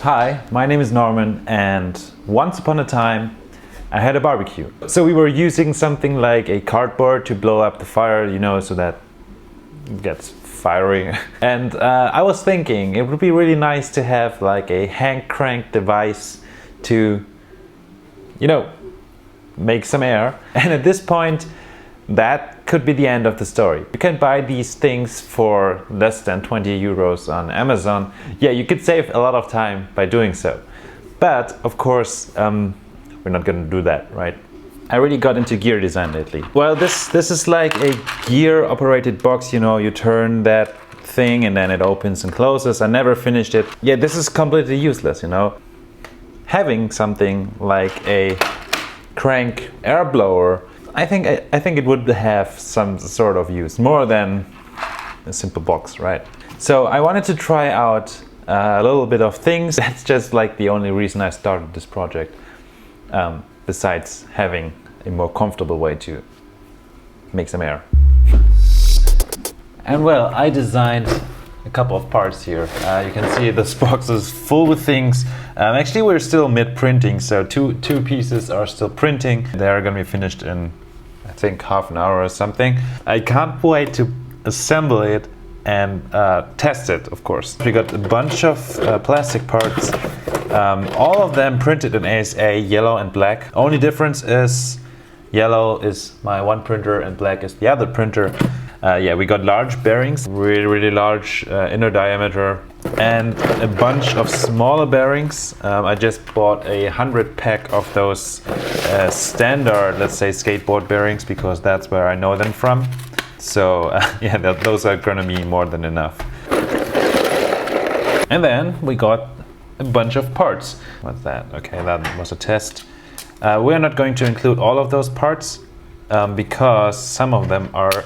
Hi, my name is Norman, and once upon a time I had a barbecue. So we were using something like a cardboard to blow up the fire, so that it gets fiery. And I was thinking it would be really nice to have like a hand crank device to, make some air. And at this point, that could be the end of the story. You can buy these things for less than 20 euros on Amazon. Yeah, you could save a lot of time by doing so. But of course, we're not gonna do that, right? I really got into gear design lately. Well, this is like a gear operated box, you turn that thing and then it opens and closes. I never finished it. Yeah, this is completely useless, Having something like a crank air blower, I think it would have some sort of use, more than a simple box, right? So I wanted to try out a little bit of things. That's just like the only reason I started this project, besides having a more comfortable way to make some air. And well, I designed a couple of parts here. You can see this box is full with things. Actually, we're still mid-printing, so two pieces are still printing. They're gonna be finished in, I think, half an hour or something. I can't wait to assemble it and test it, of course. We got a bunch of plastic parts, all of them printed in ASA, yellow and black. Only difference is yellow is my one printer and black is the other printer. Yeah, we got large bearings, really large inner diameter, and a bunch of smaller bearings. I just bought 100 pack of those standard, let's say, skateboard bearings, because that's where I know them from. So yeah, those are gonna be more than enough. And then we got a bunch of parts. What's that? Okay, that was a test. We're not going to include all of those parts because some of them are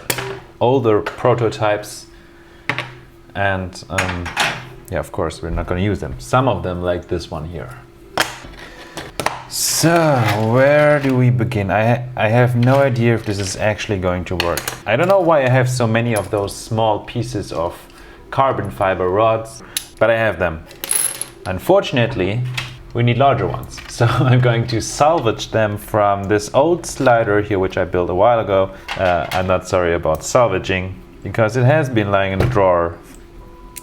older prototypes, and yeah, of course we're not going to use them. Some of them, like this one here. So where do we begin? I have no idea if this is actually going to work. I don't know why I have so many of those small pieces of carbon fiber rods, but I have them. Unfortunately, we need larger ones. So I'm going to salvage them from this old slider here, which I built a while ago. I'm not sorry about salvaging, because it has been lying in the drawer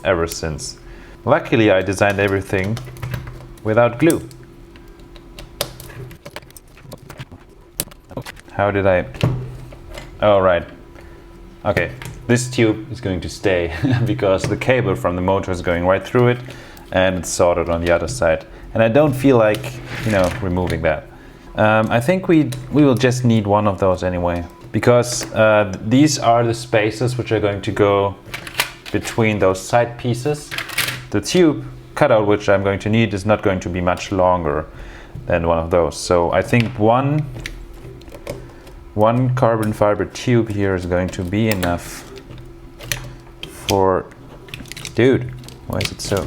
ever since. Luckily, I designed everything without glue. How did I... Oh, right. Okay, this tube is going to stay because the cable from the motor is going right through it, and it's soldered on the other side. And I don't feel like, removing that. I think we will just need one of those anyway, because these are the spaces which are going to go between those side pieces. The tube cutout which I'm going to need is not going to be much longer than one of those. So I think one carbon fiber tube here is going to be enough for... Dude, why is it so...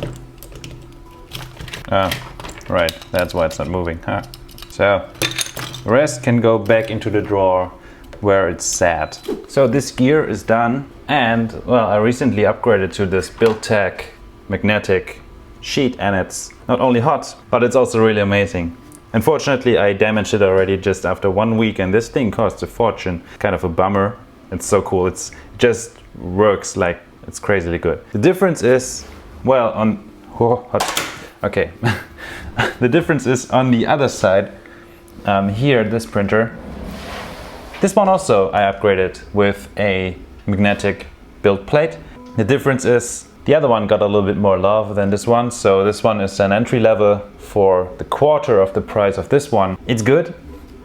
Right, that's why it's not moving. Huh. So the rest can go back into the drawer where it's sat. So this gear is done, and well, I recently upgraded to this Built-Tech magnetic sheet, and it's not only hot, but it's also really amazing. Unfortunately, I damaged it already just after 1 week, and this thing costs a fortune. Kind of a bummer. It's so cool. It just works like it's crazily good. The difference is, well, okay. The difference is on the other side, here, this printer. This one also I upgraded with a magnetic build plate. The difference is the other one got a little bit more love than this one. So this one is an entry level for the quarter of the price of this one. It's good,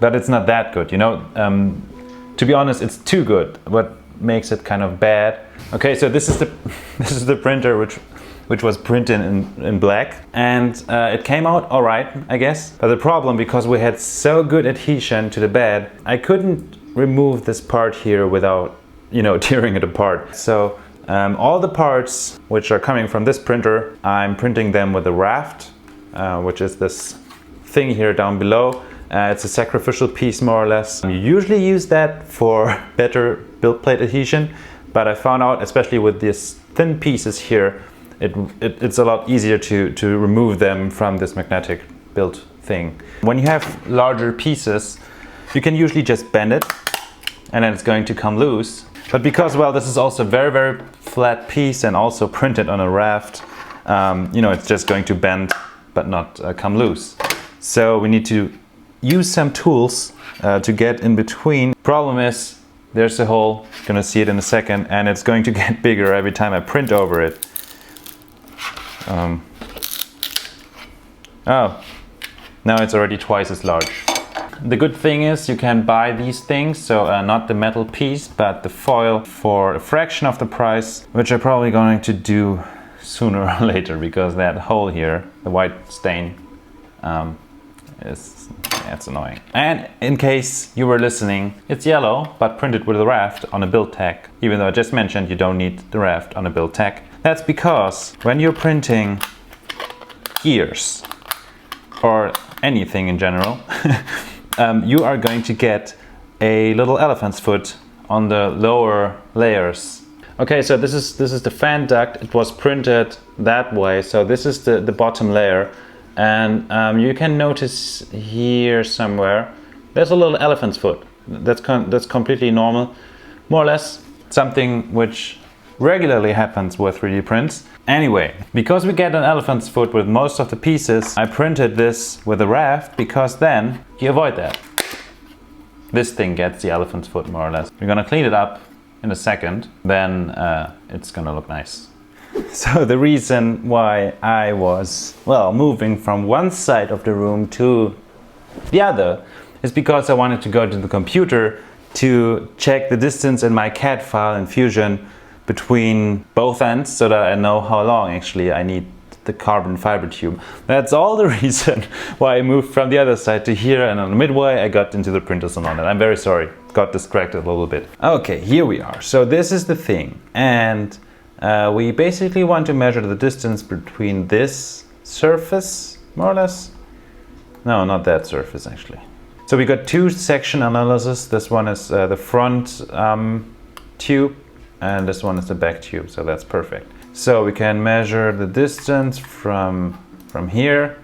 but it's not that good, To be honest, it's too good. What makes it kind of bad? Okay, so this is the printer which was printed in black, and it came out all right, I guess. But the problem, because we had so good adhesion to the bed, I couldn't remove this part here without, tearing it apart. So all the parts which are coming from this printer, I'm printing them with a Raft, which is this thing here down below. It's a sacrificial piece, more or less. You usually use that for better build plate adhesion, but I found out, especially with these thin pieces here, it's a lot easier to remove them from this magnetic build thing. When you have larger pieces, you can usually just bend it and then it's going to come loose. But because, well, this is also a very, very flat piece and also printed on a raft, you know, it's just going to bend but not come loose. So we need to use some tools to get in between. Problem is, there's a hole, gonna see it in a second, and it's going to get bigger every time I print over it. Oh, now it's already twice as large. The good thing is you can buy these things, so not the metal piece, but the foil for a fraction of the price, which I'm probably going to do sooner or later, because that hole here, the white stain, it's annoying. And in case you were listening, it's yellow, but printed with a raft on a build tag, even though I just mentioned you don't need the raft on a build tag. That's because when you're printing gears, or anything in general, you are going to get a little elephant's foot on the lower layers. Okay, so this is the fan duct. It was printed that way, so this is the bottom layer, and you can notice here somewhere there's a little elephant's foot. That's completely normal, more or less something which regularly happens with 3D prints. Anyway, because we get an elephant's foot with most of the pieces, I printed this with a raft, because then you avoid that. This thing gets the elephant's foot, more or less. We're gonna clean it up in a second, then it's gonna look nice. So the reason why I was, well, moving from one side of the room to the other is because I wanted to go to the computer to check the distance in my CAD file in Fusion between both ends, so that I know how long actually I need the carbon fiber tube. That's all the reason why I moved from the other side to here, and on the midway I got into the printers and all that. I'm very sorry, got distracted a little bit. Okay, here we are. So this is the thing, and we basically want to measure the distance between this surface, more or less. No, not that surface actually. So we got two section analysis. This one is the front tube, and this one is the back tube, so that's perfect. So we can measure the distance from here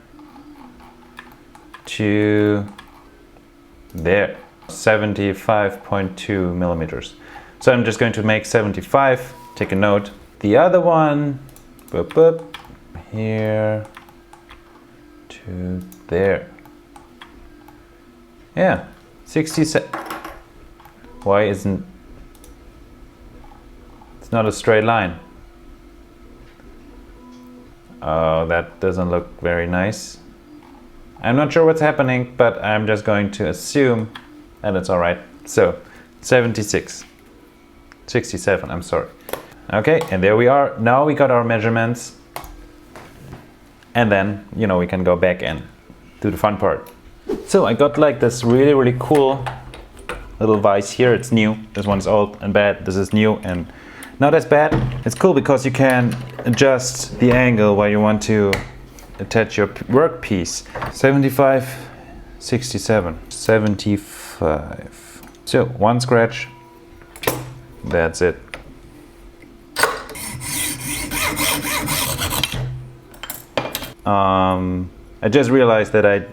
to there, 75.2 millimeters. So I'm just going to make 75, take a note. The other one, boop, boop, here to there. Yeah, 67. Why isn't... It's not a straight line. Oh, that doesn't look very nice. I'm not sure what's happening, but I'm just going to assume that it's all right. So 76, 67, I'm sorry. Okay, and there we are. Now we got our measurements. And then, you know, we can go back and do the fun part. So I got like this really, really cool little vise here. It's new. This one's old and bad. This is new and not as bad. It's cool because you can adjust the angle where you want to attach your workpiece. 75, 67, 75. So one scratch. That's it. I just realized that I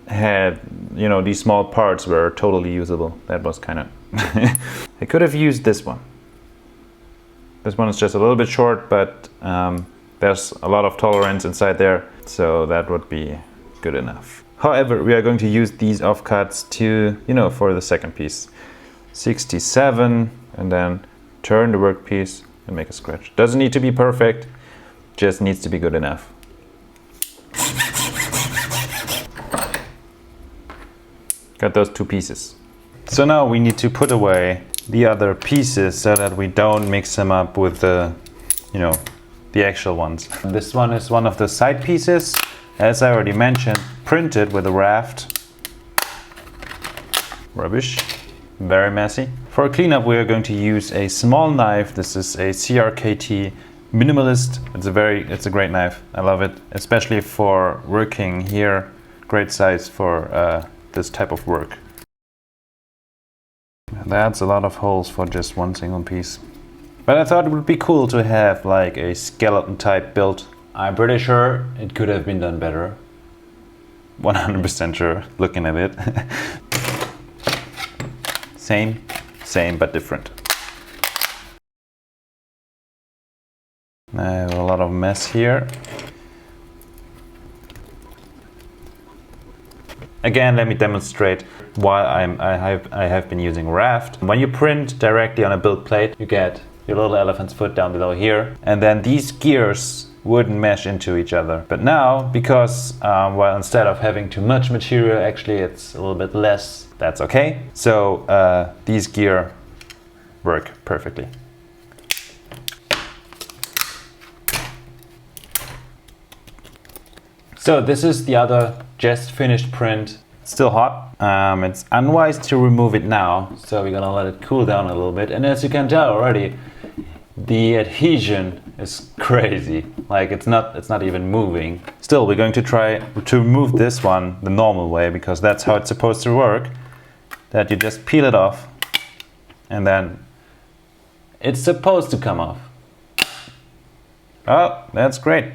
had, you know, these small parts were totally usable. That was kind of... I could have used this one. This one is just a little bit short, but there's a lot of tolerance inside there, so that would be good enough. However, we are going to use these offcuts to, you know, for the second piece. 67, and then turn the workpiece and make a scratch. Doesn't need to be perfect, just needs to be good enough. Got those two pieces. So now we need to put away the other pieces so that we don't mix them up with the, you know, the actual ones. This one is one of the side pieces, as I already mentioned, printed with a raft. Rubbish, very messy. For cleanup we are going to use a small knife. This is a CRKT Minimalist. It's a great knife. I love it, especially for working here. Great size for this type of work. That's a lot of holes for just one single piece. But I thought it would be cool to have like a skeleton type build. I'm pretty sure it could have been done better. 100% sure, looking at it. Same but different. I have a lot of mess here. Again, let me demonstrate why I have been using Raft. When you print directly on a build plate, you get your little elephant's foot down below here, and then these gears wouldn't mesh into each other. But now, because well, instead of having too much material, actually it's a little bit less. That's okay. So these gears work perfectly. So this is the other just finished print. It's still hot. It's unwise to remove it now, so we're gonna let it cool down a little bit. And as you can tell already, the adhesion is crazy. Like it's not even moving. Still, we're going to try to remove this one the normal way, because that's how it's supposed to work. That you just peel it off, and then it's supposed to come off. Oh, that's great.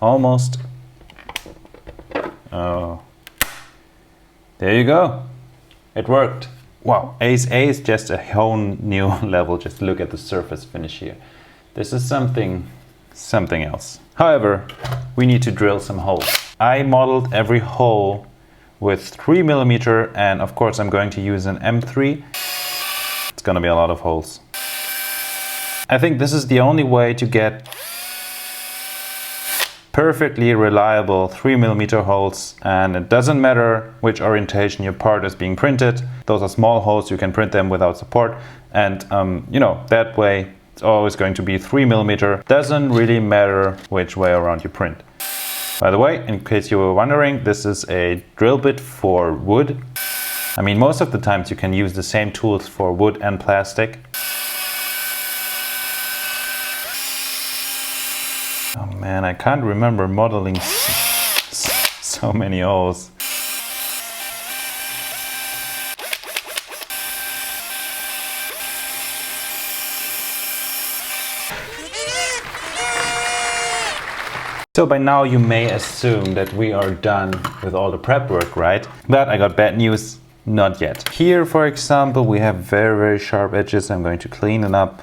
Almost. Oh, there you go. It worked. Wow, Ace is just a whole new level. Just look at the surface finish here. This is something else. However, we need to drill some holes. I modeled every hole with 3mm, and of course I'm going to use an M3. It's gonna be a lot of holes. I think this is the only way to get perfectly reliable 3mm holes, and it doesn't matter which orientation your part is being printed. Those are small holes, you can print them without support, and you know, that way it's always going to be 3mm. Doesn't really matter which way around you print. By the way, in case you were wondering, this is a drill bit for wood. I mean, most of the times you can use the same tools for wood and plastic. Oh man, I can't remember modeling so many holes. So by now you may assume that we are done with all the prep work, right? But I got bad news, not yet. Here, for example, we have very sharp edges. I'm going to clean it up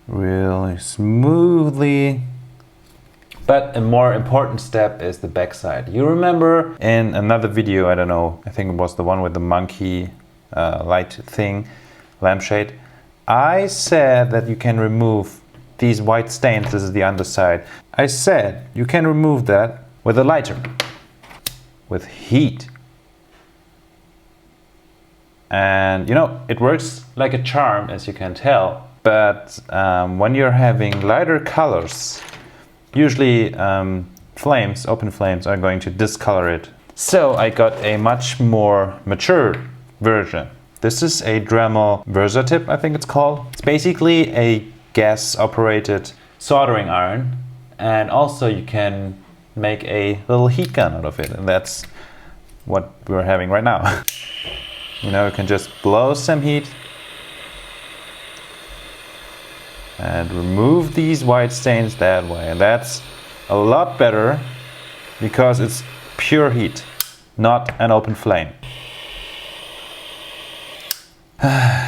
really smoothly. But a more important step is the backside. You remember in another video, I don't know, I think it was the one with the monkey light thing, lampshade, I said that you can remove these white stains. This is the underside. I said you can remove that with a lighter, with heat. And you know, it works like a charm, as you can tell. But when you're having lighter colors, usually flames, open flames, are going to discolor it. So I got a much more mature version. This is a Dremel Versatip, I think it's called. It's basically a gas-operated soldering iron, and also you can make a little heat gun out of it, and that's what we're having right now. You know, you can just blow some heat and remove these white stains that way, and that's a lot better because it's pure heat, not an open flame.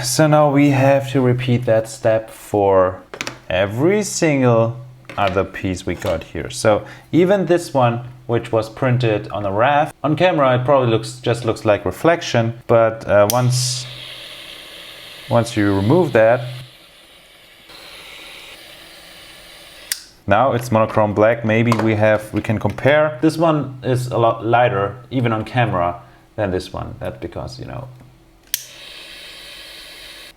So now we have to repeat that step for every single other piece we got here. So even this one, which was printed on a raft, on camera it probably just looks like reflection, but once you remove that, now it's monochrome black. Maybe we can compare. This one is a lot lighter, even on camera, than this one. That's because, you know,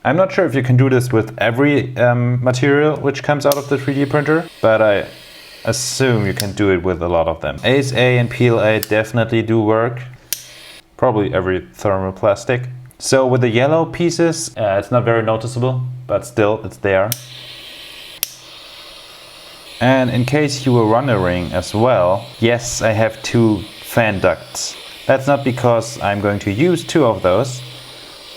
I'm not sure if you can do this with every material which comes out of the 3D printer, but I assume you can do it with a lot of them. Ace A and PLA definitely do work. Probably every thermoplastic. So with the yellow pieces, it's not very noticeable, but still it's there. And in case you were wondering as well, yes, I have 2 fan ducts. That's not because I'm going to use 2 of those.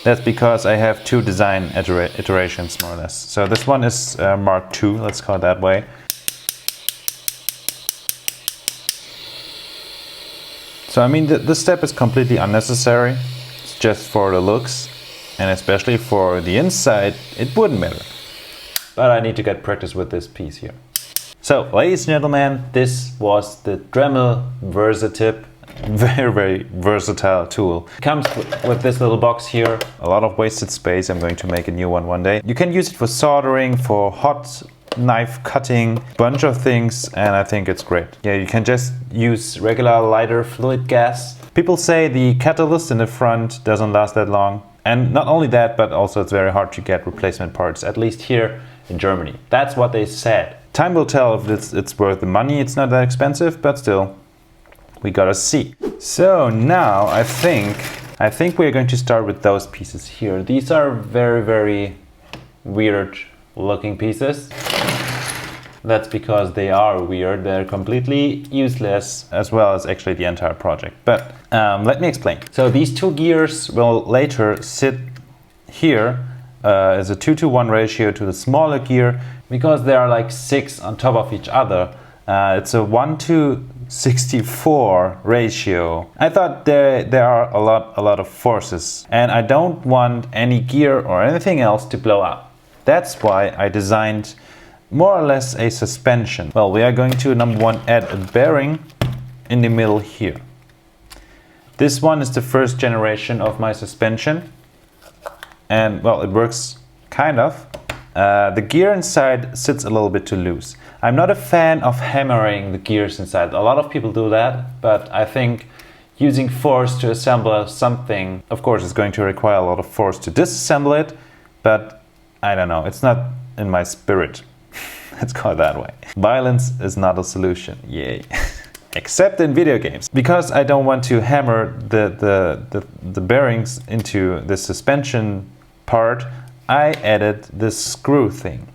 That's because I have two design iterations, more or less. So this one is Mark II, let's call it that way. So I mean, this step is completely unnecessary. It's just for the looks, and especially for the inside, it wouldn't matter. But I need to get practice with this piece here. So, ladies and gentlemen, this was the Dremel Versatip. Very, very versatile tool. It comes with this little box here. A lot of wasted space. I'm going to make a new one day. You can use it for soldering, for hot knife cutting, bunch of things, and I think it's great. Yeah, you can just use regular lighter fluid gas. People say the catalyst in the front doesn't last that long. And not only that, but also it's very hard to get replacement parts, at least here in Germany. That's what they said. Time will tell if it's worth the money. It's not that expensive, but still, we gotta see. So now I think we're going to start with those pieces here. These are very, very weird looking pieces. That's because they are weird. They're completely useless, as well as actually the entire project. But let me explain. So these two gears will later sit here as a 2-to-1 ratio to the smaller gear, because they are like 6 on top of each other. It's a 1-to-64 ratio. I thought there are a lot of forces, and I don't want any gear or anything else to blow up. That's why I designed more or less a suspension. Well, we are going to, number one, add a bearing in the middle here. This one is the first generation of my suspension, and well, it works kind of. The gear inside sits a little bit too loose. I'm not a fan of hammering the gears inside. A lot of people do that, but I think using force to assemble something, of course, is going to require a lot of force to disassemble it, but I don't know, it's not in my spirit. Let's call it that way. Violence is not a solution, yay. Except in video games. Because I don't want to hammer the bearings into the suspension part, I added this screw thing.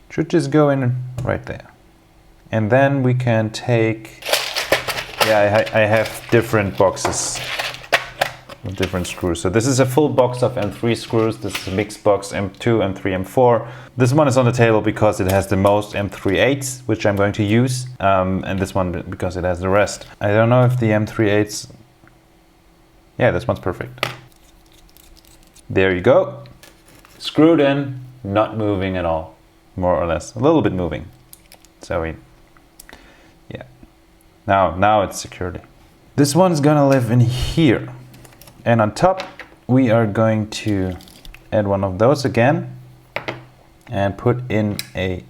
Should just go in right there. And then we can take, yeah, I have different boxes with different screws. So this is a full box of M3 screws. This is a mixed box M2, M3, M4. This one is on the table because it has the most M3/8s, which I'm going to use. And this one because it has the rest. I don't know if the M3/8s... Yeah, this one's perfect. There you go. Screwed in, not moving at all. More or less. A little bit moving. So yeah. Now it's securely. This one's gonna live in here. And on top, we are going to add one of those again and put in a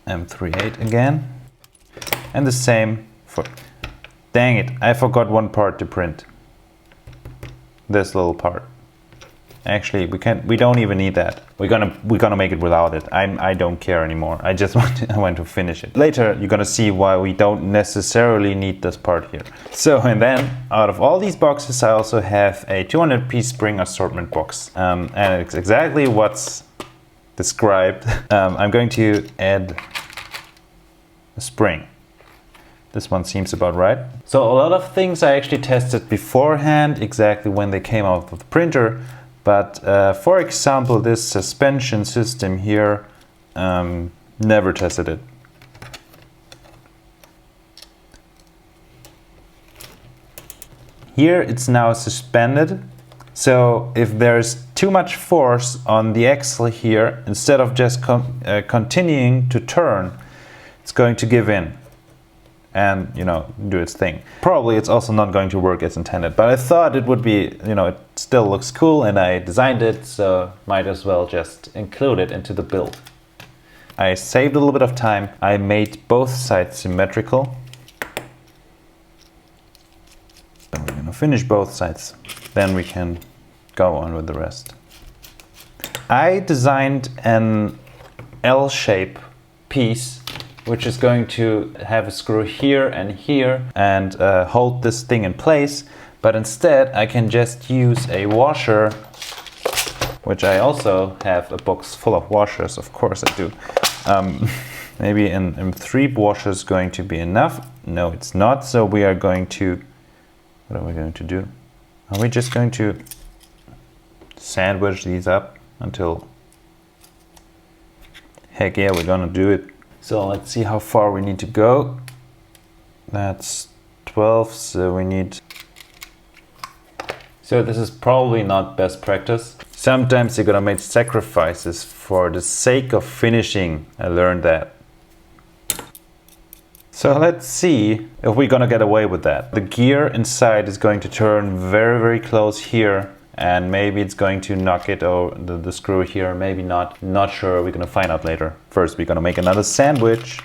M3/8 again. And the same for... Dang it, I forgot one part to print. This little part. Actually, we don't even need that. We're gonna make it without it. I don't care anymore. I just want to finish it. Later, you're gonna see why we don't necessarily need this part here. So, and then out of all these boxes, I also have a 200-piece spring assortment box. And it's exactly what's described. I'm going to add a spring. This one seems about right. So a lot of things I actually tested beforehand, exactly when they came out of the printer. But for example, this suspension system here, never tested it. Here it's now suspended. So if there's too much force on the axle here, instead of just continuing to turn, it's going to give in and, you know, do its thing. Probably it's also not going to work as intended, but I thought it would be, you know, it still looks cool and I designed it, so might as well just include it into the build. I saved a little bit of time. I made both sides symmetrical. So we're gonna finish both sides. Then we can go on with the rest. I designed an L-shape piece which is going to have a screw here and hold this thing in place. But instead I can just use a washer, which I also have a box full of washers, of course I do. Maybe in 3 washes is going to be enough. No, it's not. So we are going to, what are we going to do? Are we just going to sandwich these up until, heck yeah, we're gonna do it. So let's see how far we need to go. That's 12, so we need, so this is probably not best practice. Sometimes you're gonna make sacrifices for the sake of finishing. I learned that. So let's see if we're gonna get away with that. The gear inside is going to turn very, very close here, and maybe it's going to knock it or the screw here, maybe not. Not sure, we're gonna find out later. First, we're gonna make another sandwich.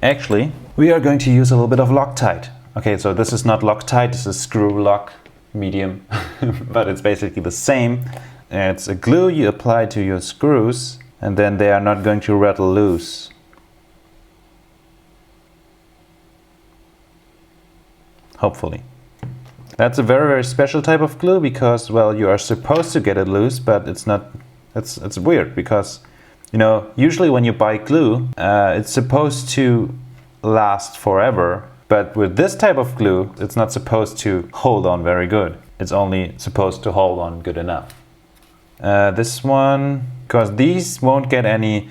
Actually, we are going to use a little bit of Loctite. Okay, so this is not Loctite, this is screw lock medium, but it's basically the same. It's a glue you apply to your screws, and then they are not going to rattle loose. Hopefully. That's a very, very special type of glue because, well, you are supposed to get it loose, but it's not, it's weird because, you know, usually when you buy glue, it's supposed to last forever. But with this type of glue, it's not supposed to hold on very good. It's only supposed to hold on good enough. This one, because these won't get any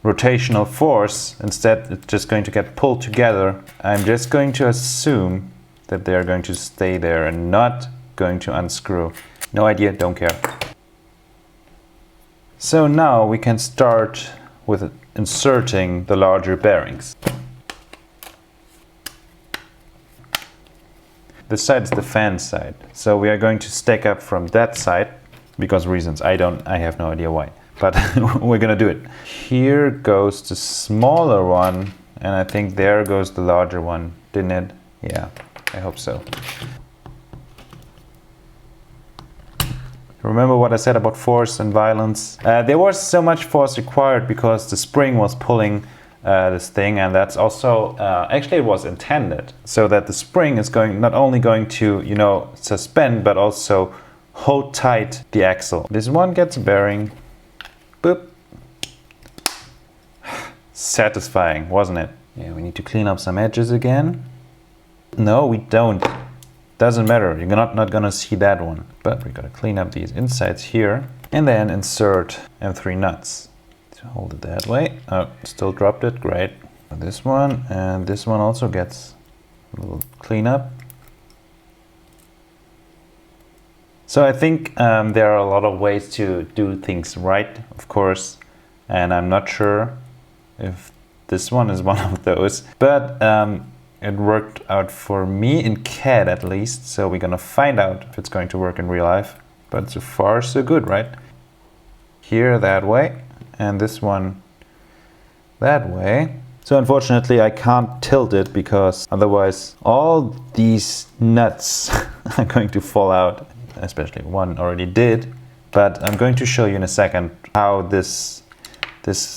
rotational force, instead it's just going to get pulled together. I'm just going to assume that they're going to stay there and not going to unscrew. No idea, don't care. So now we can start with inserting the larger bearings. This side is the fan side, so we are going to stack up from that side because reasons I have no idea why, but we're gonna do it. Here goes the smaller one, and I think there goes the larger one, didn't it? Yeah, I hope so. Remember what I said about force and violence? There was so much force required because the spring was pulling this thing, and that's also actually it was intended so that the spring is not only going to, you know, suspend but also hold tight the axle. This one gets a bearing. Boop. Satisfying, wasn't it? Yeah, we need to clean up some edges again. No, we don't. Doesn't matter, you're not gonna see that one. But we gotta clean up these insides here and then insert M3 nuts. Hold it that way. Oh, still dropped it. Great. This one and this one also gets a little cleanup. So I think there are a lot of ways to do things right, of course, and I'm not sure if this one is one of those, but it worked out for me in CAD at least, so we're gonna find out if it's going to work in real life. But so far so good, right? Here that way. And this one that way. So unfortunately I can't tilt it because otherwise all these nuts are going to fall out, especially one already did. But I'm going to show you in a second how this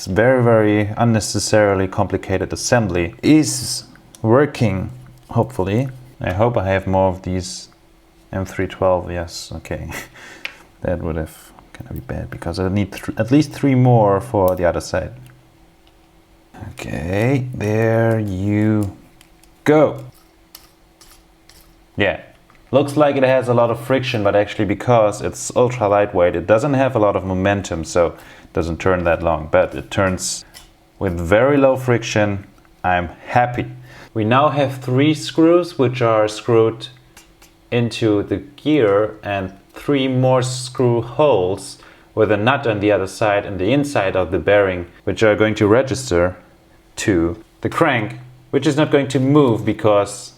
very, very unnecessarily complicated assembly is working, hopefully. I hope I have more of these M312, yes, okay. That would have gonna be bad because I need at least 3 more for the other side. Okay, there you go. Yeah, looks like it has a lot of friction, but actually because it's ultra lightweight, it doesn't have a lot of momentum, so it doesn't turn that long, but it turns with very low friction. I'm happy. We now have 3 screws which are screwed into the gear and 3 more screw holes with a nut on the other side and the inside of the bearing, which are going to register to the crank, which is not going to move because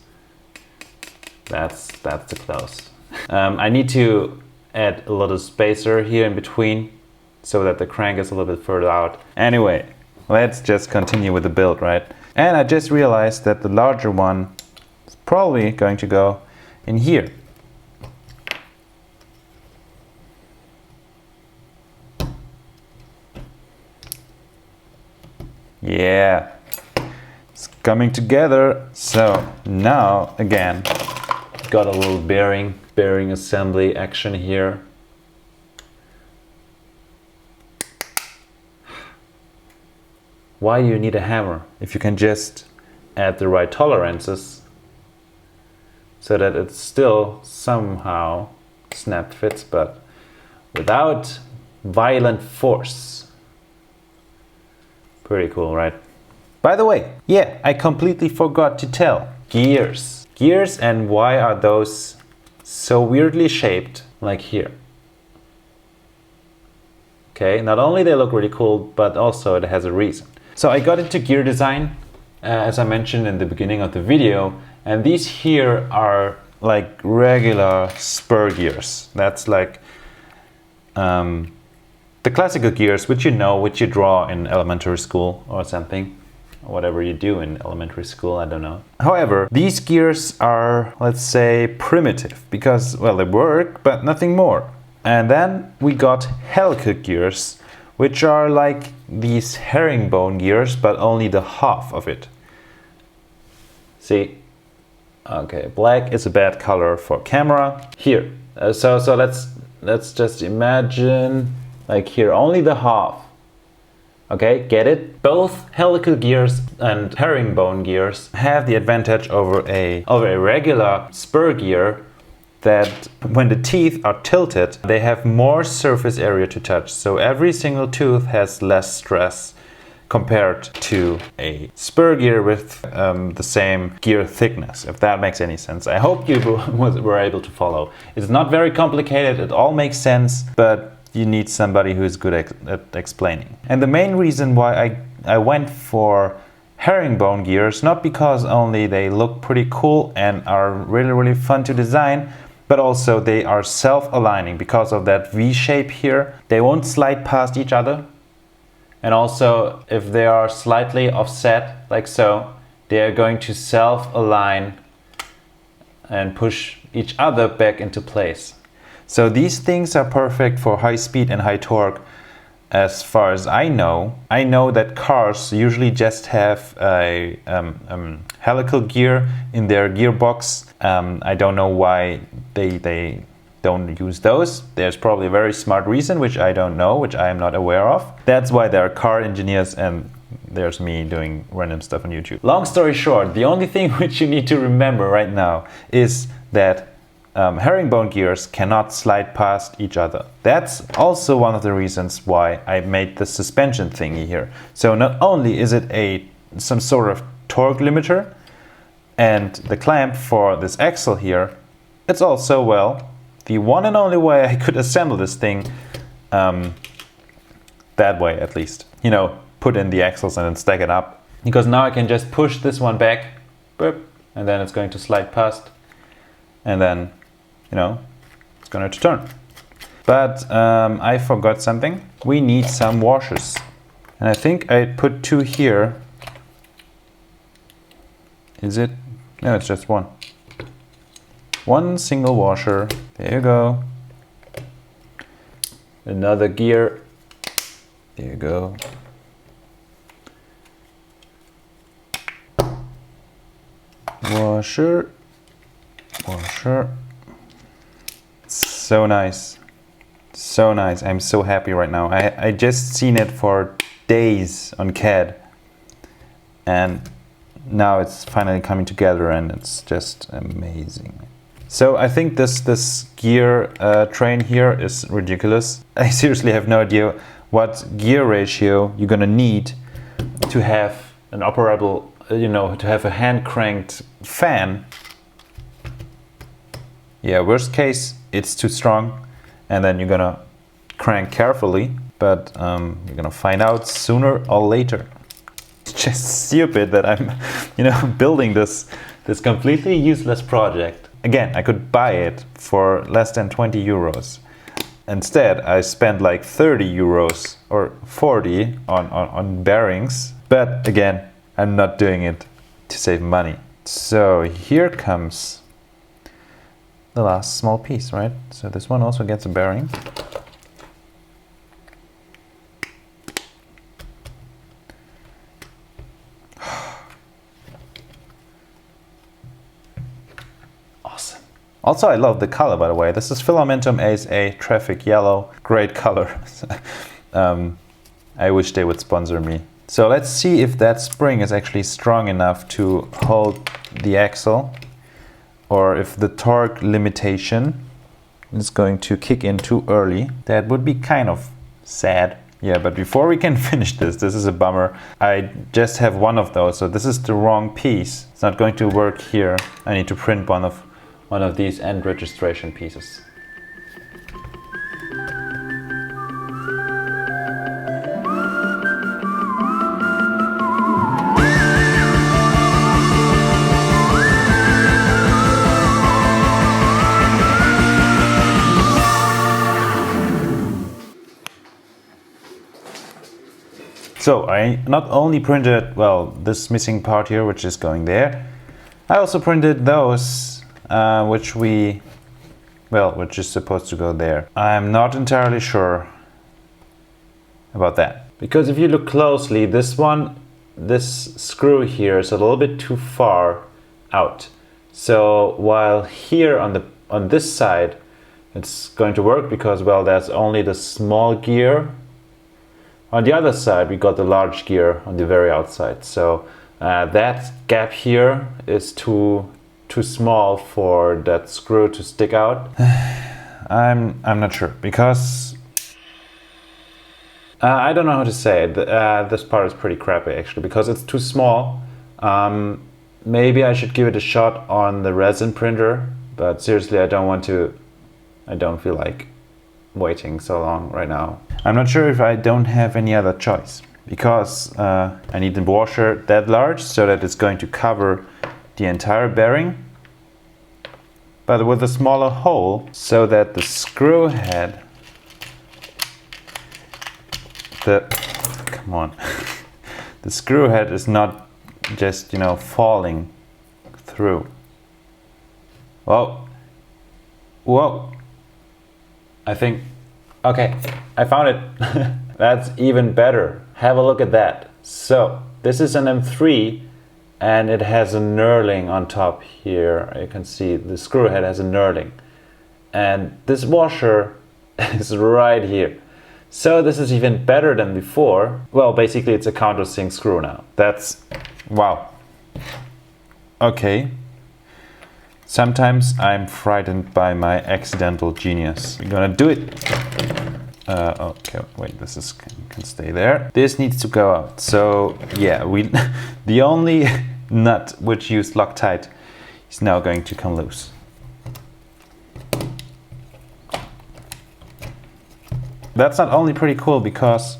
that's the close. I need to add a little spacer here in between so that the crank is a little bit further out. Anyway, let's just continue with the build, right? And I just realized that the larger one is probably going to go in here. Yeah, it's coming together. So now again, got a little bearing assembly action here. Why do you need a hammer if you can just add the right tolerances so that it still somehow snap fits, but without violent force? Pretty cool, right? By the way, yeah, I completely forgot to tell. Gears. Gears, and why are those so weirdly shaped like here? Okay, not only they look really cool, but also it has a reason. So I got into gear design, as I mentioned in the beginning of the video, and these here are like regular spur gears. That's like the classical gears, which you draw in elementary school or something. Whatever you do in elementary school, I don't know. However, these gears are, let's say, primitive because, well, they work, but nothing more. And then we got helical gears, which are like these herringbone gears, but only the half of it. See? Okay, black is a bad color for camera. Here, so let's just imagine, like here, only the half. Okay, get it? Both helical gears and herringbone gears have the advantage over a regular spur gear that when the teeth are tilted, they have more surface area to touch. So every single tooth has less stress compared to a spur gear with the same gear thickness, if that makes any sense. I hope you were able to follow. It's not very complicated, it all makes sense, but you need somebody who is good at explaining. And the main reason why I went for herringbone gears, not because only they look pretty cool and are really, really fun to design, but also they are self-aligning because of that V shape here. They won't slide past each other. And also, if they are slightly offset, like so, they are going to self-align and push each other back into place. So these things are perfect for high speed and high torque. As far as I know that cars usually just have a helical gear in their gearbox. I don't know why they don't use those. There's probably a very smart reason, which I don't know, which I am not aware of. That's why there are car engineers, and there's me doing random stuff on YouTube. Long story short, the only thing which you need to remember right now is that herringbone gears cannot slide past each other. That's also one of the reasons why I made the suspension thingy here. So not only is it some sort of torque limiter and the clamp for this axle here, it's also, well, the one and only way I could assemble this thing that way, at least. You know, put in the axles and then stack it up. Because now I can just push this one back, boop, and then it's going to slide past, and then, you know, it's going to turn. But I forgot something. We need some washers. And I think I put 2 here. Is it? No, it's just 1. 1 single washer. There you go. Another gear. There you go. Washer. Washer. So nice. So nice. I'm so happy right now. I just seen it for days on CAD. And now it's finally coming together and it's just amazing. So I think this gear train here is ridiculous. I seriously have no idea what gear ratio you're gonna need to have an operable, you know, to have a hand cranked fan. Yeah, worst case, it's too strong, and then you're gonna crank carefully, but you're gonna find out sooner or later. It's just stupid that I'm, you know, building this completely useless project. Again, I could buy it for less than 20 euros. Instead, I spent like 30 euros or 40 on bearings. But again, I'm not doing it to save money. So here comes the last small piece, right? So this one also gets a bearing. Awesome. Also, I love the color, by the way. This is Filamentum ASA Traffic Yellow. Great color. I wish they would sponsor me. So let's see if that spring is actually strong enough to hold the axle, or if the torque limitation is going to kick in too early. That would be kind of sad. Yeah, but before we can finish this is a bummer. I just have one of those, so this is the wrong piece. It's not going to work here. I need to print one of these end registration pieces. So I not only printed, well, this missing part here, which is going there, I also printed those, which is supposed to go there. I'm not entirely sure about that. Because if you look closely, this screw here is a little bit too far out. So while here on this side, it's going to work because, well, there's only the small gear. On the other side, we got the large gear on the very outside. So that gap here is too small for that screw to stick out. I'm not sure, because I don't know how to say it. This part is pretty crappy actually, because it's too small. Maybe I should give it a shot on the resin printer, but seriously, I don't feel like waiting so long right now. I'm not sure if I don't have any other choice, because I need the washer that large so that it's going to cover the entire bearing, but with a smaller hole so that the screw head, the screw head is not just, falling through. Whoa. I think, okay, I found it. That's even better. Have a look at that. So this is an M3 and it has a knurling on top here. You can see the screw head has a knurling. And this washer is right here. So this is even better than before. Well, basically it's a countersink screw now. That's, wow. Okay. Sometimes I'm frightened by my accidental genius. We're gonna do it. Okay, wait, this can stay there. This needs to go out. So yeah, the only nut which used Loctite is now going to come loose. That's not only pretty cool because,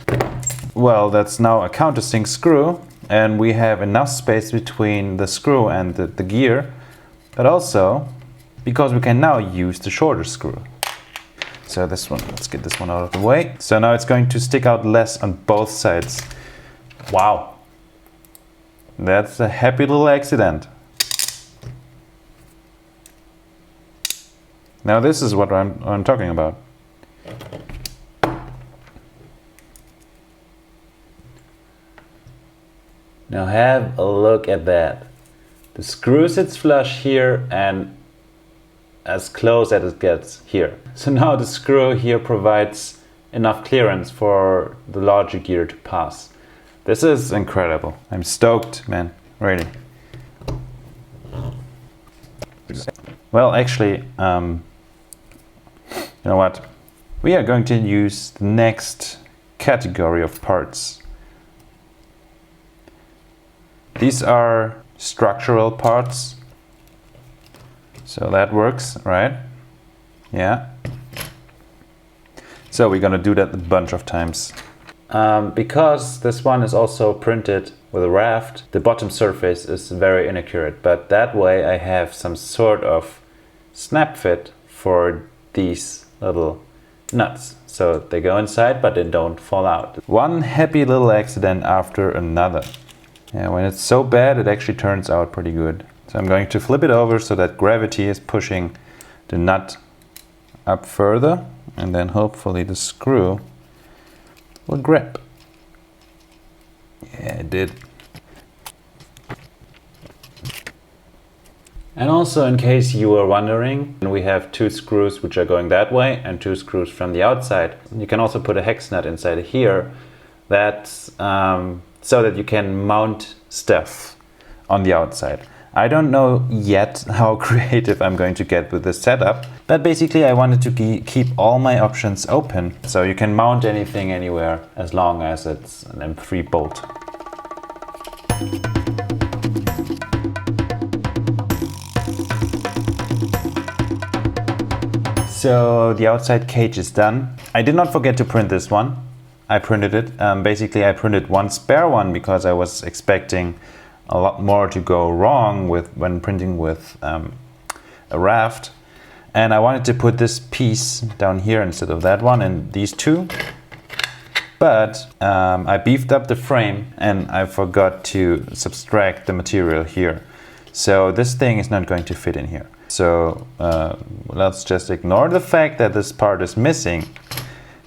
well, that's now a countersink screw and we have enough space between the screw and the gear, but also because we can now use the shorter screw. So this one, let's get this one out of the way. So now it's going to stick out less on both sides. Wow. That's a happy little accident. Now this is what I'm talking about. Now have a look at that. The screw sits flush here and as close as it gets here. So now the screw here provides enough clearance for the larger gear to pass. This is incredible. I'm stoked, man, really. Well, actually, you know what? We are going to use the next category of parts. These are structural parts. So that works, right? Yeah. So we're gonna do that a bunch of times. Because this one is also printed with a raft, the bottom surface is very inaccurate, but that way I have some sort of snap fit for these little nuts. So they go inside, but they don't fall out. One happy little accident after another. Yeah, when it's so bad, it actually turns out pretty good. So I'm going to flip it over so that gravity is pushing the nut up further, and then hopefully the screw will grip. Yeah, it did. And also, in case you were wondering, we have two screws which are going that way and two screws from the outside. You can also put a hex nut inside here, That's so that you can mount stuff on the outside. I don't know yet how creative I'm going to get with this setup, but basically I wanted to keep all my options open, so you can mount anything anywhere as long as it's an M3 bolt. So the outside cage is done. I did not forget to print this one. I printed it. Basically I printed one spare one because I was expecting a lot more to go wrong when printing with a Raft. And I wanted to put this piece down here instead of that one and these two. But I beefed up the frame and I forgot to subtract the material here. So this thing is not going to fit in here. So let's just ignore the fact that this part is missing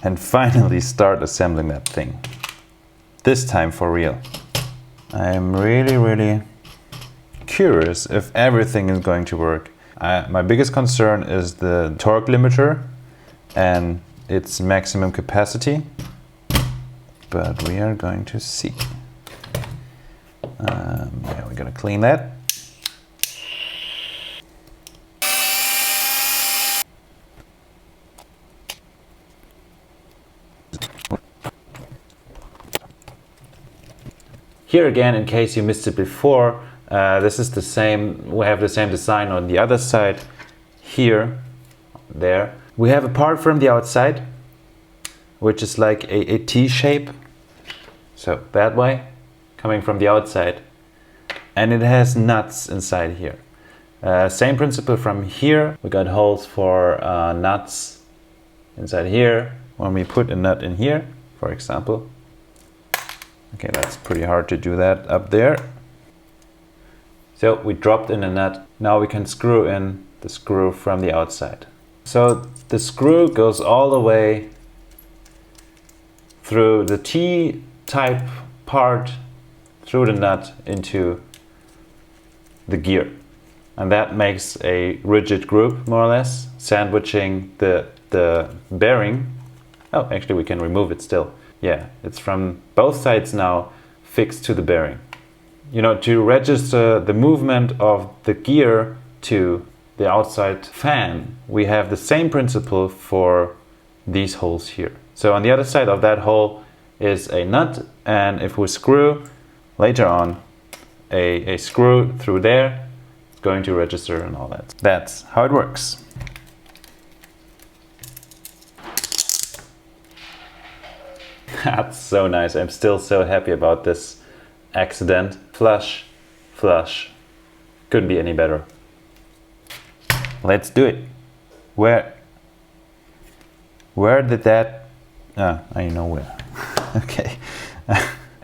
and finally start assembling that thing. This time for real. I'm really curious if everything is going to work. My biggest concern is the torque limiter and its maximum capacity, but we are going to see. Yeah, we're gonna clean that. Here again, in case you missed it before, this is the same. We have the same design on the other side. Here, there. We have a part from the outside, which is like a T shape. So that way, coming from the outside. And it has nuts inside here. Same principle from here. We got holes for nuts inside here. When we put a nut in here, for example. Okay, that's pretty hard to do that up there. So we dropped in a nut. Now we can screw in the screw from the outside. So the screw goes all the way through the T-type part, through the nut into the gear. And that makes a rigid group, more or less, sandwiching the bearing. Oh, actually we can remove it still. Yeah, it's from both sides now fixed to the bearing. You know, to register the movement of the gear to the outside fan, we have the same principle for these holes here. So on the other side of that hole is a nut, and if we screw later on a screw through there, it's going to register and all that. That's how it works. That's so nice. I'm still so happy about this accident. Flush, flush. Couldn't be any better. Let's do it. Where did that... I know where. Okay.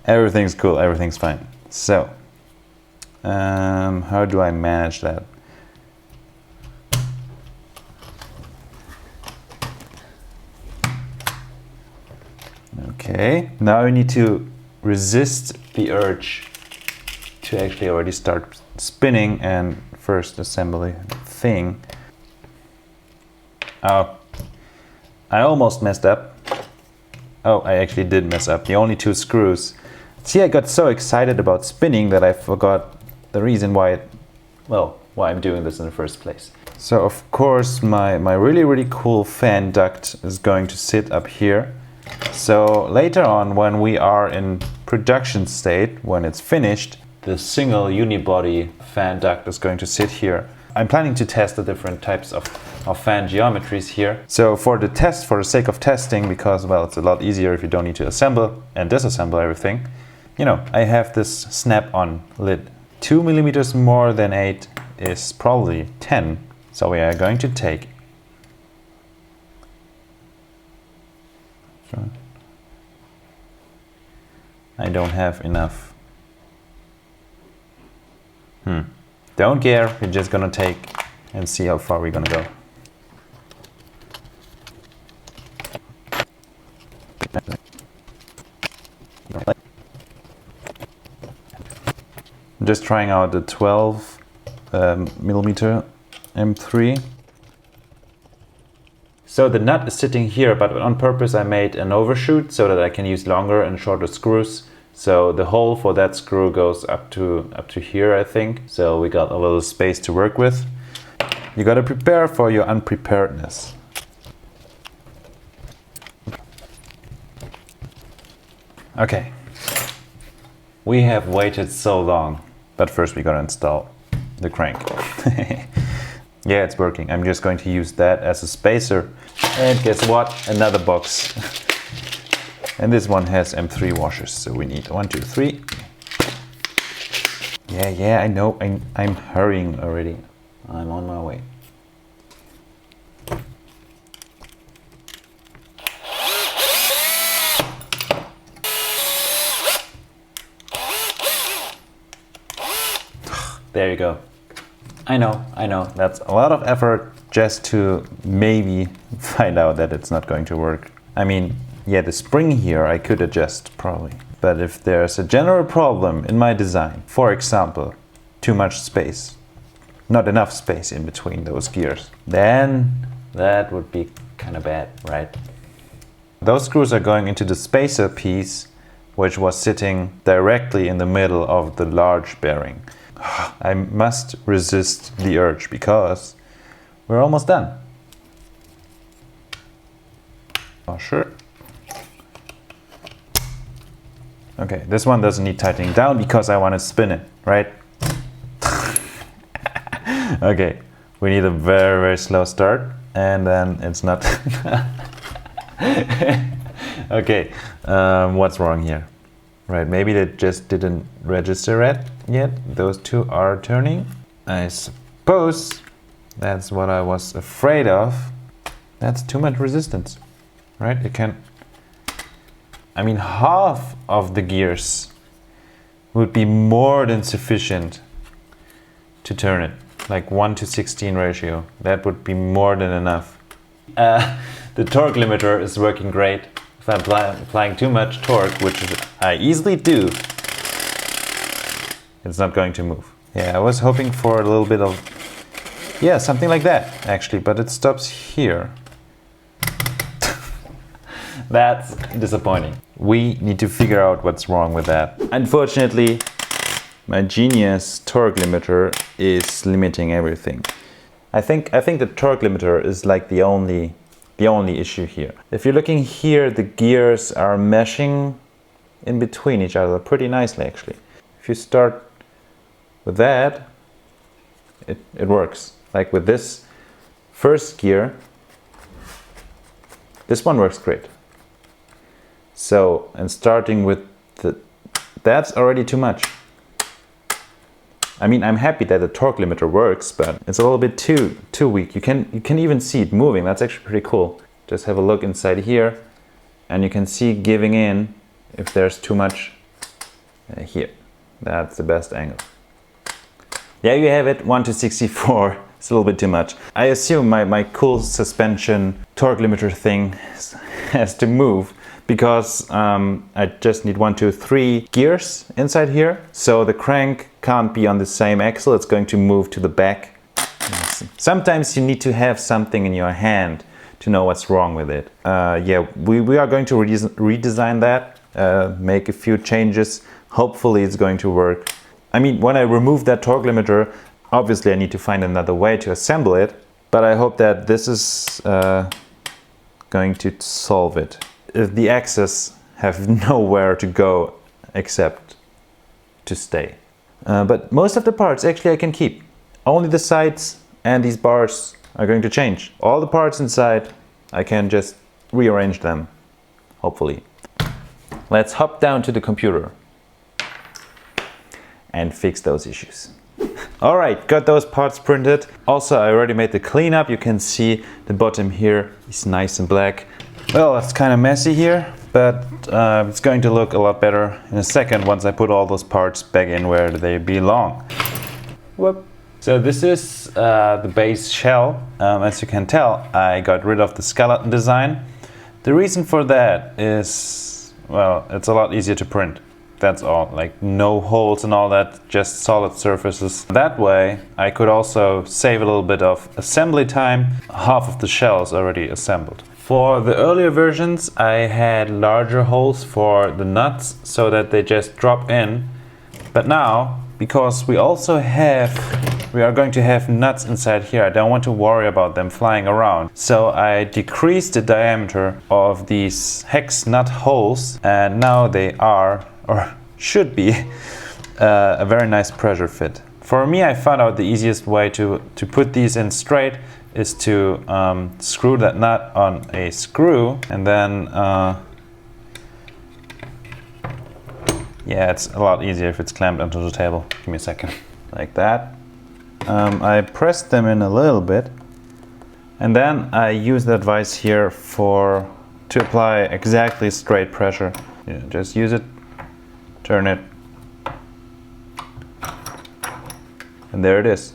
Everything's cool. Everything's fine. So, how do I manage that? Okay, now we need to resist the urge to actually already start spinning and first assemble the thing. Oh, I almost messed up. Oh, I actually did mess up. The only two screws. See, I got so excited about spinning that I forgot the reason why I'm doing this in the first place. So of course my really cool fan duct is going to sit up here. So later on, when we are in production state, when it's finished, the single unibody fan duct is going to sit here. I'm planning to test the different types of fan geometries here. So for the test, for the sake of testing, because well, it's a lot easier if you don't need to assemble and disassemble everything, you know, I have this snap-on lid. 2 millimeters more than 8 is probably 10. So we are going to take I don't have enough. Don't care, we're just gonna take and see how far we're gonna go. I'm just trying out the 12 millimeter M3. So the nut is sitting here, but on purpose I made an overshoot so that I can use longer and shorter screws. So the hole for that screw goes up to here, I think. So we got a little space to work with. You gotta prepare for your unpreparedness. Okay. We have waited so long, but first we gotta install the crank. Yeah, it's working. I'm just going to use that as a spacer. And guess what? Another box. And this one has M3 washers, so we need 1, 2, 3. Yeah, I know. I'm hurrying already. I'm on my way. There you go. I know. That's a lot of effort just to maybe find out that it's not going to work. I mean, yeah, the spring here I could adjust probably. But if there's a general problem in my design, for example, too much space, not enough space in between those gears, then that would be kind of bad, right? Those screws are going into the spacer piece, which was sitting directly in the middle of the large bearing. I must resist the urge because we're almost done. Oh, sure. Okay, this one doesn't need tightening down because I want to spin it, right? Okay, we need a very, very slow start and then it's not. Okay, what's wrong here? Right, maybe they just didn't register it yet. Those two are turning. I suppose that's what I was afraid of. That's too much resistance, right? It can... I mean, half of the gears would be more than sufficient to turn it. Like 1:16 ratio. That would be more than enough. The torque limiter is working great. If I'm applying too much torque, which I easily do, it's not going to move. Yeah, I was hoping for a little bit of, yeah, something like that actually, but it stops here. That's disappointing. We need to figure out what's wrong with that. Unfortunately, my genius torque limiter is limiting everything. I think the torque limiter is like the only issue here. If you're looking here, the gears are meshing in between each other pretty nicely actually. If you start with that, it works. Like with this first gear, this one works great. So, and starting with that's already too much. I mean, I'm happy that the torque limiter works, but it's a little bit too weak. You can even see it moving. That's actually pretty cool. Just have a look inside here, and you can see giving in if there's too much here. That's the best angle. There you have it, 1:64. It's a little bit too much. I assume my cool suspension torque limiter thing has to move because I just need 1, 2, 3 gears inside here. So the crank can't be on the same axle. It's going to move to the back. Sometimes you need to have something in your hand to know what's wrong with it. Yeah, we are going to redesign that, make a few changes. Hopefully it's going to work. I mean, when I remove that torque limiter, obviously I need to find another way to assemble it, but I hope that this is going to solve it. If the axes have nowhere to go except to stay. But most of the parts actually I can keep. Only the sides and these bars are going to change. All the parts inside, I can just rearrange them, hopefully. Let's hop down to the computer and fix those issues. All right, got those parts printed. Also, I already made the cleanup. You can see the bottom here is nice and black. Well, it's kind of messy here, but it's going to look a lot better in a second once I put all those parts back in where they belong. Whoop. So this is the base shell. As you can tell, I got rid of the skeleton design. The reason for that is, well, it's a lot easier to print. That's all, like no holes and all that, just solid surfaces. That way I could also save a little bit of assembly time. Half of the shell is already assembled. For the earlier versions I had larger holes for the nuts so that they just drop in. But now, because we are going to have nuts inside here, I don't want to worry about them flying around. So I decreased the diameter of these hex nut holes, and now they are, or should be, a very nice pressure fit. For me, I found out the easiest way to put these in straight is to screw that nut on a screw, and then yeah, it's a lot easier if it's clamped onto the table. Give me a second. Like that. I pressed them in a little bit, and then I use that vise here to apply exactly straight pressure. Yeah, just use it, turn it, and there it is.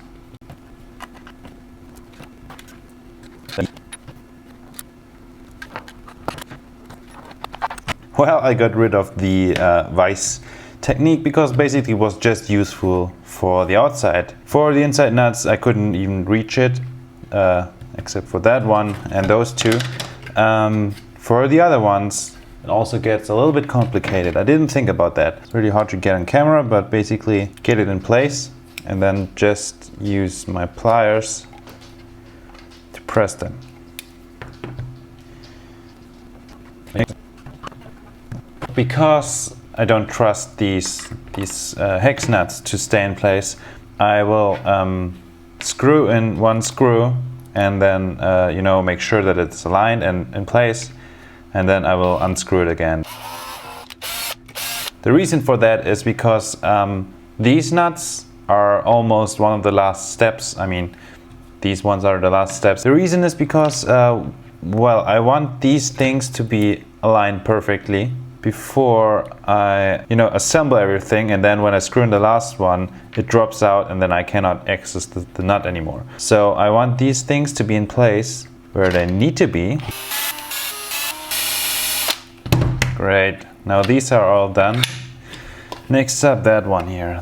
Well, I got rid of the vise technique because basically it was just useful for the outside. For the inside nuts I couldn't even reach it, except for that one and those two. For the other ones it also gets a little bit complicated. I didn't think about that. It's really hard to get on camera, but basically get it in place and then just use my pliers to press them. Because I don't trust these hex nuts to stay in place, I will screw in one screw and then you know, make sure that it's aligned and in place, and then I will unscrew it again. The reason for that is because these nuts are almost one of the last steps. I mean, these ones are the last steps. The reason is because well, I want these things to be aligned perfectly before I, you know, assemble everything, and then when I screw in the last one, it drops out and then I cannot access the nut anymore. So I want these things to be in place where they need to be. Great, now these are all done. Next up, that one here,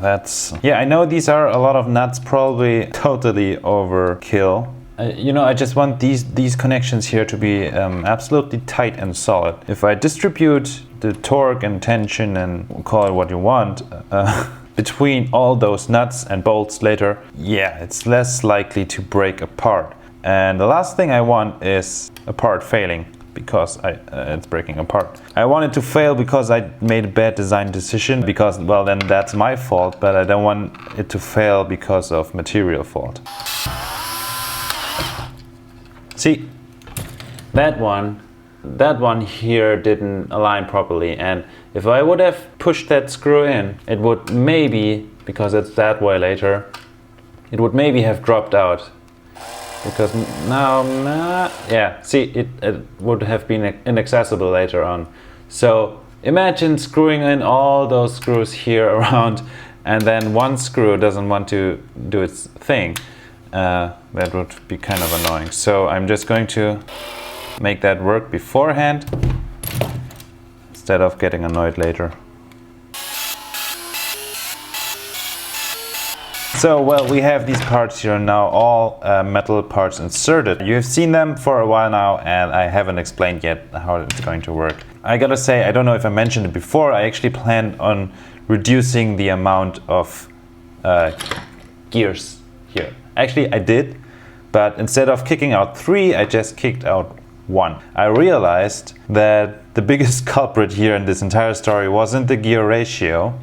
yeah, I know these are a lot of nuts, probably totally overkill. You know, I just want these connections here to be absolutely tight and solid. If I distribute the torque and tension, and call it what you want, between all those nuts and bolts later, yeah, it's less likely to break apart. And the last thing I want is a part failing because it's breaking apart. I want it to fail because I made a bad design decision, because, well, then that's my fault, but I don't want it to fail because of material fault. See, that one here didn't align properly, and if I would have pushed that screw in, it would maybe, because it's that way later, it would maybe have dropped out. Because now, yeah, see, it would have been inaccessible later on. So imagine screwing in all those screws here around, and then one screw doesn't want to do its thing. That would be kind of annoying. So I'm just going to make that work beforehand instead of getting annoyed later. So, well, we have these parts here now, all metal parts inserted. You have seen them for a while now, and I haven't explained yet how it's going to work. I gotta say, I don't know if I mentioned it before, I actually planned on reducing the amount of gears here. Actually, I did, but instead of kicking out 3, I just kicked out 1. I realized that the biggest culprit here in this entire story wasn't the gear ratio.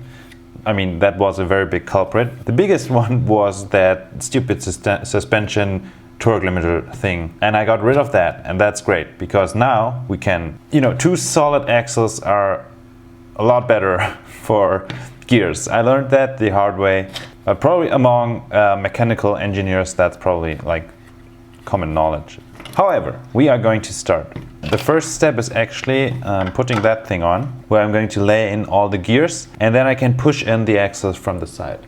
I mean, that was a very big culprit. The biggest one was that stupid suspension torque limiter thing. And I got rid of that, and that's great, because now we can, you know, 2 solid axles are a lot better for gears. I learned that the hard way, but probably among mechanical engineers, that's probably like common knowledge. However, we are going to start. The first step is actually putting that thing on, where I'm going to lay in all the gears, and then I can push in the axles from the side.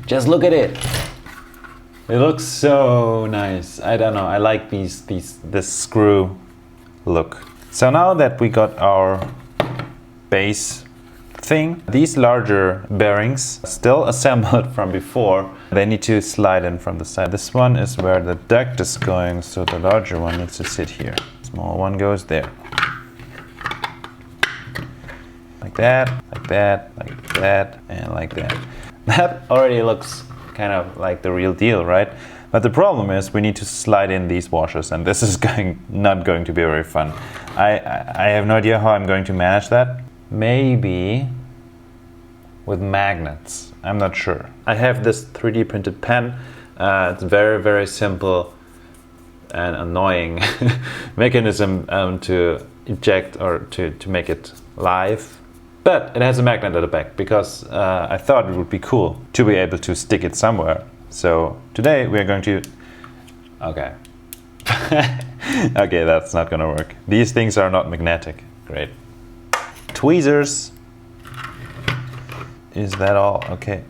Just look at it. It looks so nice. I don't know, I like this screw look. So now that we got our base thing. These larger bearings, still assembled from before, they need to slide in from the side. This one is where the duct is going, so the larger one needs to sit here. Small one goes there. Like that, like that, like that, and like that. That already looks kind of like the real deal, right? But the problem is we need to slide in these washers, and this is not going to be very fun. I have no idea how I'm going to manage that. Maybe with magnets. I'm not sure. I have this 3D printed pen. It's very, very simple and annoying mechanism to eject or to make it live. But it has a magnet at the back because I thought it would be cool to be able to stick it somewhere. So today we're going to... Okay. Okay, that's not gonna work. These things are not magnetic. Great. Tweezers. Is that all? Okay.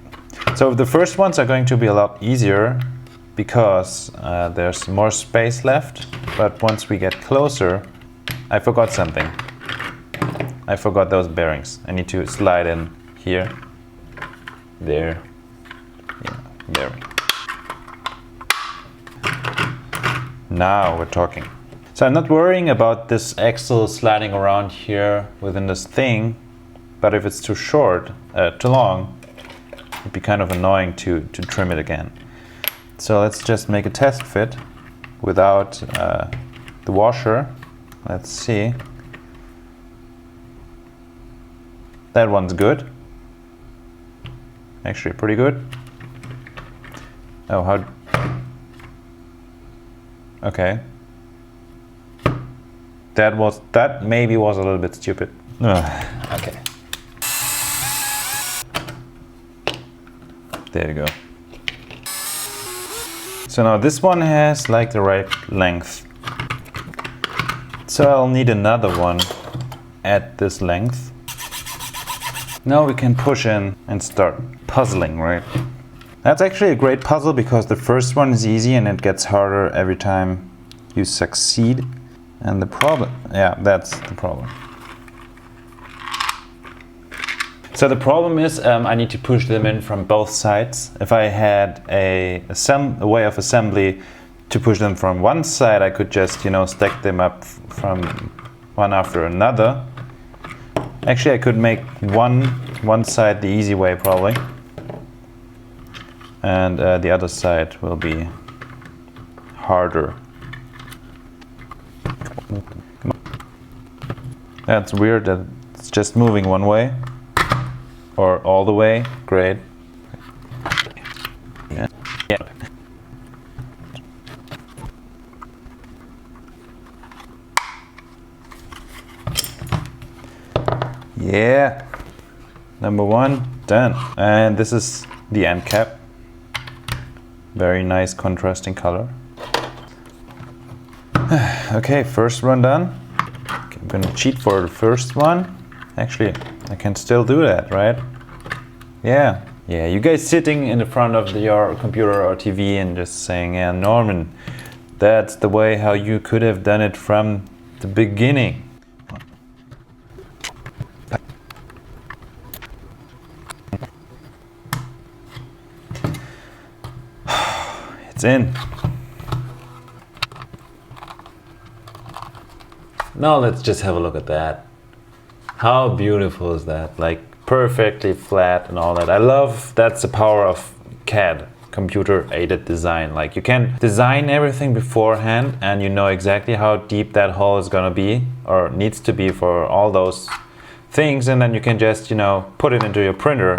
So the first ones are going to be a lot easier because there's more space left. But once we get closer, I forgot something. I forgot those bearings. I need to slide in here, there, yeah, bearing. Now we're talking. So I'm not worrying about this axle sliding around here within this thing, but if it's too short, too long, it'd be kind of annoying to trim it again. So let's just make a test fit without the washer. Let's see. That one's good. Actually pretty good. Oh, how... Okay. That maybe was a little bit stupid. Okay. There you go. So now this one has like the right length. So I'll need another one at this length. Now we can push in and start puzzling, right? That's actually a great puzzle because the first one is easy and it gets harder every time you succeed. And the problem, yeah, that's the problem. So the problem is I need to push them in from both sides. If I had a way of assembly to push them from one side, I could just, you know, stack them up from one after another. Actually, I could make one side the easy way probably. And the other side will be harder. That's weird that it's just moving one way. Or all the way. Great. Yeah. Yeah. Yeah. Number one, done. And this is the end cap. Very nice contrasting color. Okay, first run done. Okay, I'm gonna cheat for the first one. Actually, I can still do that, right? Yeah. Yeah, you guys sitting in the front of your computer or TV and just saying, yeah, Norman, that's the way how you could have done it from the beginning. It's in. Now let's just have a look at that. How beautiful is that? Like perfectly flat and all that. I love that's the power of CAD, computer aided design. Like you can design everything beforehand and you know exactly how deep that hole is gonna be or needs to be for all those things, and then you can just, you know, put it into your printer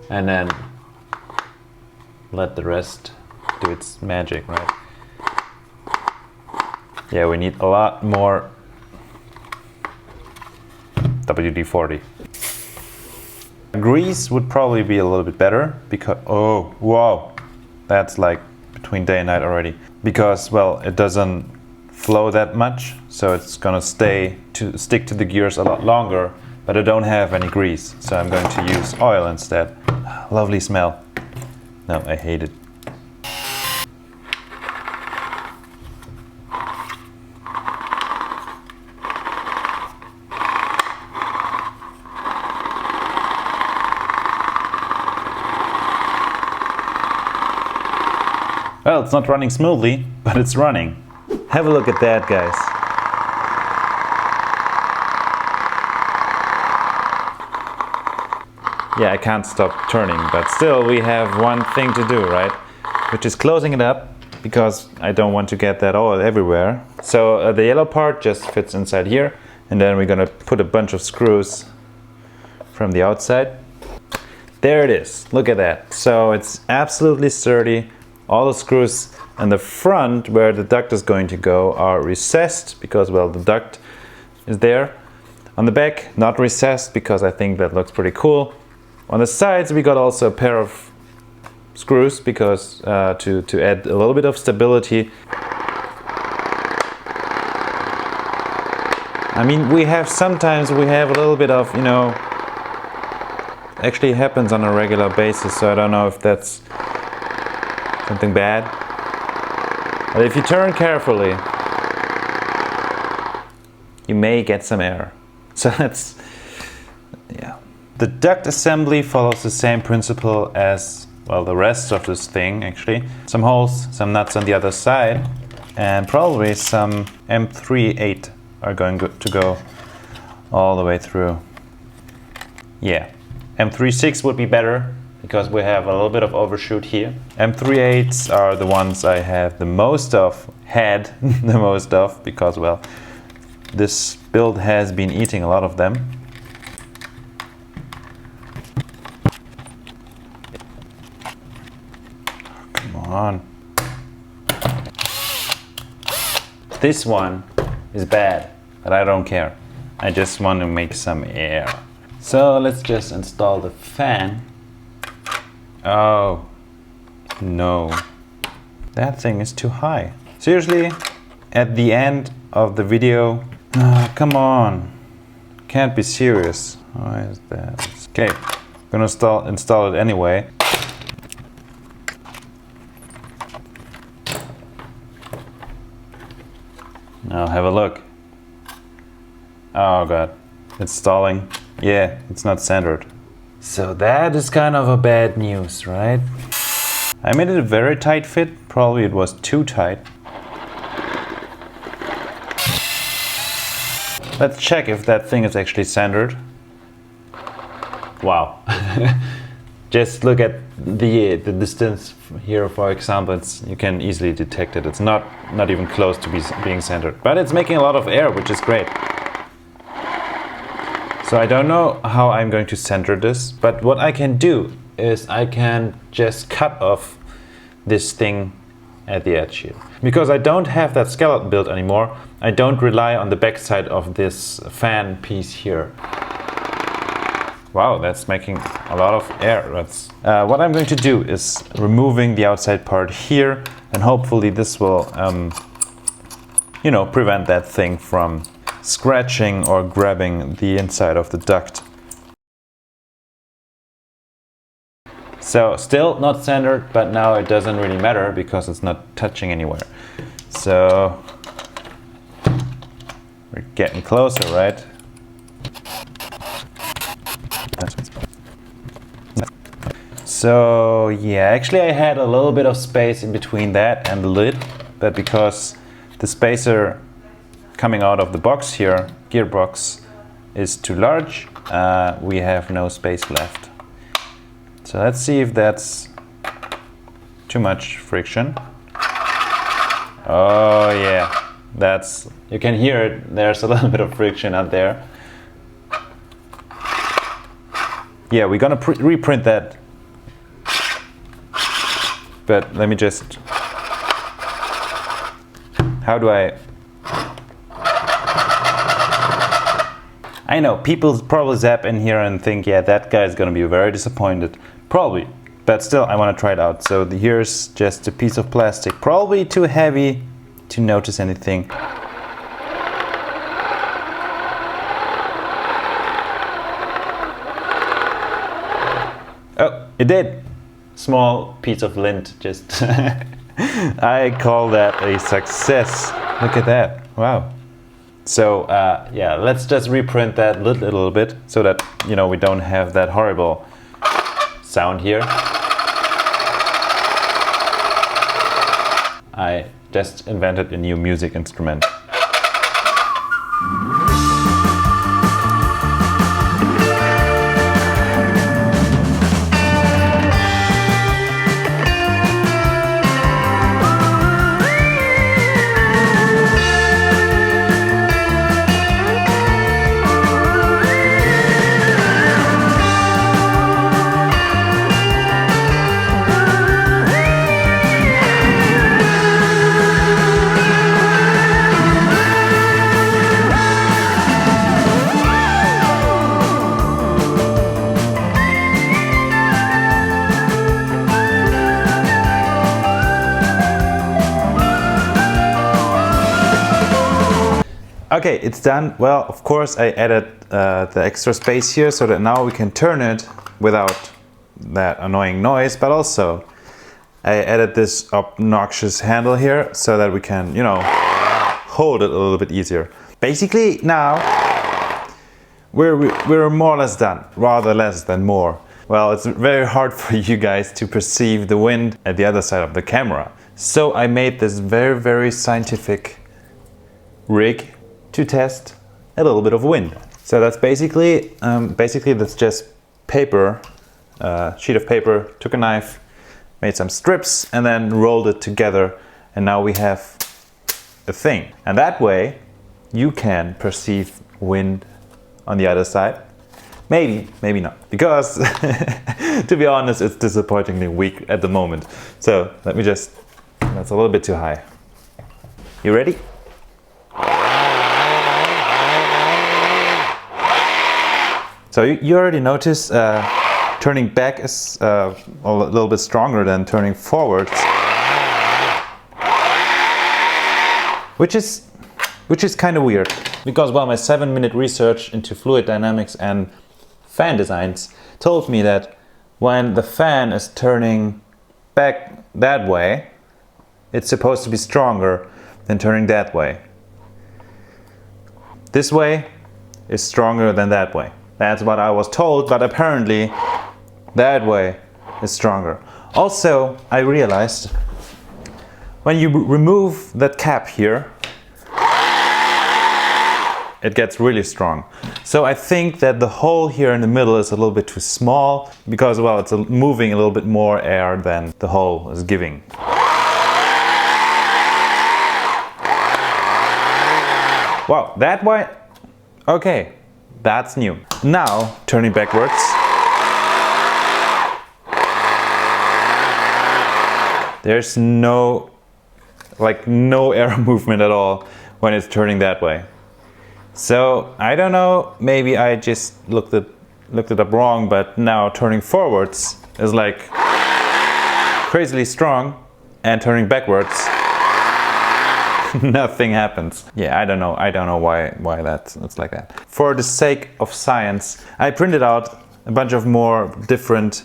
and then let the rest do its magic, right? Yeah, we need a lot more WD-40. Grease would probably be a little bit better because, oh, wow, that's like between day and night already. Because, well, it doesn't flow that much, so it's gonna stick to the gears a lot longer, but I don't have any grease, so I'm going to use oil instead. Lovely smell. No, I hate it. Well, it's not running smoothly, but it's running. Have a look at that, guys. Yeah, I can't stop turning, but still we have one thing to do, right? Which is closing it up, because I don't want to get that all everywhere. So the yellow part just fits inside here, and then we're gonna put a bunch of screws from the outside. There it is, look at that. So it's absolutely sturdy. All the screws in the front where the duct is going to go are recessed because, well, the duct is there. On the back, not recessed because I think that looks pretty cool. On the sides, we got also a pair of screws because to add a little bit of stability. I mean, sometimes we have a little bit of, you know, actually happens on a regular basis, so I don't know if that's something bad. But if you turn carefully, you may get some air. So that's, yeah. The duct assembly follows the same principle as, well, the rest of this thing actually. Some holes, some nuts on the other side, and probably some M3/8 are going to go all the way through. Yeah, M3/6 would be better because we have a little bit of overshoot here. M3/8s are the ones I have the most of, the most of, because, well, this build has been eating a lot of them. On. This one is bad, but I don't care. I just want to make some air. So let's just install the fan. Oh no, that thing is too high. Seriously, at the end of the video, come on, can't be serious. Why is that? Okay, I'm gonna install it anyway. Now have a look. Oh god, it's stalling. Yeah, it's not centered. So that is kind of a bad news, right? I made it a very tight fit. Probably it was too tight. Let's check if that thing is actually centered. Wow. Just look at the distance here, for example. You can easily detect it. It's not even close to being centered, but it's making a lot of air, which is great. So I don't know how I'm going to center this, but what I can do is I can just cut off this thing at the edge here. Because I don't have that skeleton built anymore, I don't rely on the backside of this fan piece here. Wow, that's making a lot of air. What I'm going to do is removing the outside part here, and hopefully this will, you know, prevent that thing from scratching or grabbing the inside of the duct. So still not centered, but now it doesn't really matter because it's not touching anywhere. So we're getting closer, right? So yeah, actually I had a little bit of space in between that and the lid, but because the spacer coming out of the box here, gearbox, is too large, we have no space left. So let's see if that's too much friction. Oh yeah, you can hear it, there's a little bit of friction out there. Yeah, we're gonna reprint that. But let me just, how do I know people probably zap in here and think, yeah, that guy's gonna be very disappointed. Probably, but still I want to try it out. So here's just a piece of plastic, probably too heavy to notice anything. Oh, it did. Small piece of lint, just I call that a success. Look at that, wow. So yeah, let's just reprint that lid a little bit so that, you know, we don't have that horrible sound here. I just invented a new music instrument. Okay, it's done. Well, of course I added the extra space here so that now we can turn it without that annoying noise, but also I added this obnoxious handle here so that we can, you know, hold it a little bit easier. Basically now we're more or less done, rather less than more. Well, it's very hard for you guys to perceive the wind at the other side of the camera. So I made this very scientific rig to test a little bit of wind. So that's basically that's just paper, sheet of paper, took a knife, made some strips and then rolled it together, and now we have a thing. And that way you can perceive wind on the other side. Maybe, maybe not, because to be honest, it's disappointingly weak at the moment. So let me just, that's a little bit too high. You ready? So you already notice turning back is a little bit stronger than turning forwards, which is kind of weird. Because, well, my 7-minute research into fluid dynamics and fan designs told me that when the fan is turning back that way, it's supposed to be stronger than turning that way. This way is stronger than that way. That's what I was told, but apparently that way is stronger. Also, I realized when you remove that cap here, it gets really strong. So I think that the hole here in the middle is a little bit too small because, well, it's moving a little bit more air than the hole is giving. Wow, that way? Okay. That's new. Now, turning backwards. There's no air movement at all when it's turning that way. So, I don't know, maybe I just looked it up wrong, but now turning forwards is like crazily strong, and turning backwards nothing happens. Yeah, I don't know why that's like that. For the sake of science, I printed out a bunch of more different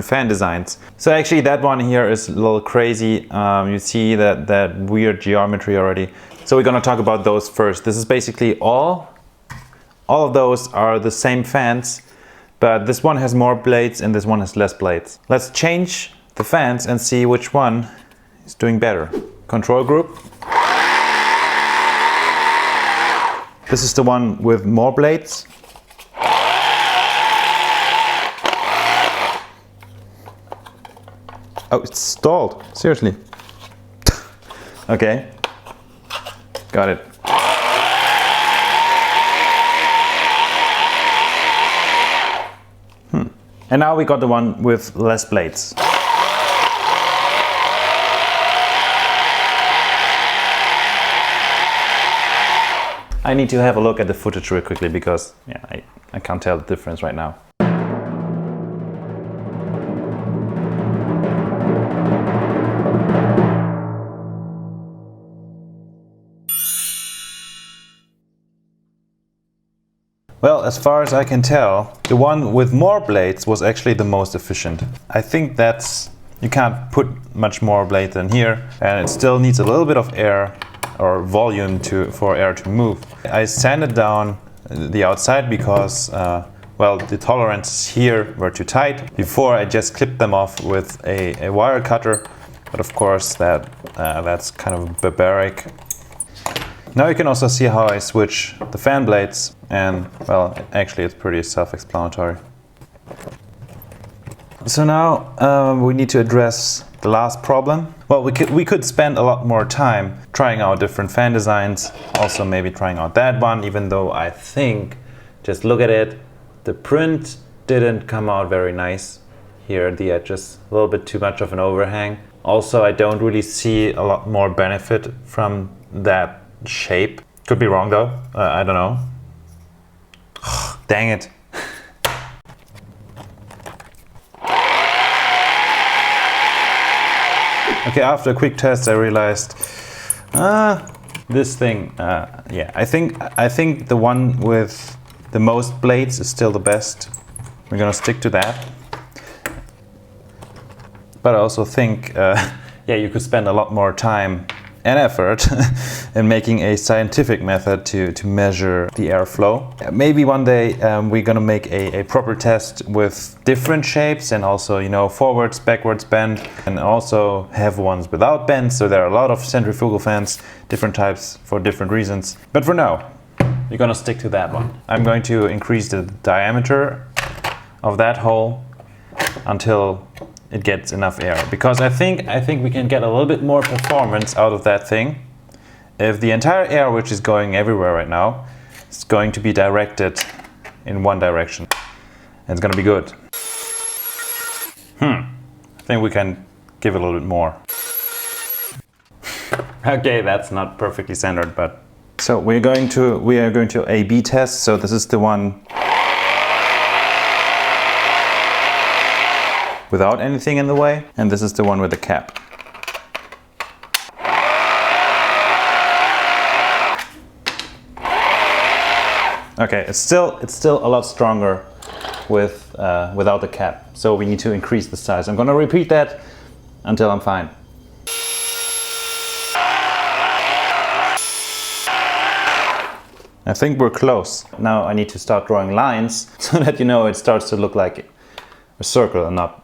fan designs. So actually that one here is a little crazy. You see that weird geometry already. So we're gonna talk about those first. This is basically all of those are the same fans, but this one has more blades and this one has less blades. Let's change the fans and see which one is doing better. Control group. This is the one with more blades. Oh, it's stalled. Seriously. Okay. Got it. And now we got the one with less blades. I need to have a look at the footage real quickly because yeah, I can't tell the difference right now. Well, as far as I can tell, the one with more blades was actually the most efficient. I think that's, you can't put much more blade than here, and it still needs a little bit of air or volume for air to move. I sanded down the outside because well, the tolerances here were too tight. Before I just clipped them off with a wire cutter, But of course that's kind of barbaric. Now you can also see how I switch the fan blades, and well, actually it's pretty self-explanatory. So now we need to address the last problem. Well, we could spend a lot more time trying out different fan designs, also maybe trying out that one, even though I think, just look at it, the print didn't come out very nice. Here at the edges, a little bit too much of an overhang. Also, I don't really see a lot more benefit from that shape. Could be wrong though, I don't know. Dang it. Okay, after a quick test I realized this thing, yeah, I think the one with the most blades is still the best. We're gonna stick to that. But I also think, yeah, you could spend a lot more time and effort in making a scientific method to measure the airflow. Maybe one day we're gonna make a proper test with different shapes and also, you know, forwards, backwards bend, and also have ones without bend. So there are a lot of centrifugal fans, different types for different reasons. But for now, we're gonna stick to that one. I'm going to increase the diameter of that hole until it gets enough air, because I think we can get a little bit more performance out of that thing if the entire air, which is going everywhere right now, is going to be directed in one direction. And it's gonna be good. I think we can give a little bit more. Okay, that's not perfectly centered, but so we are going to A/B test. So this is the one without anything in the way, and this is the one with the cap. Okay, it's still a lot stronger with without the cap, so we need to increase the size. I'm gonna repeat that until I'm fine. I think we're close. Now I need to start drawing lines so that, you know, it starts to look like a circle and not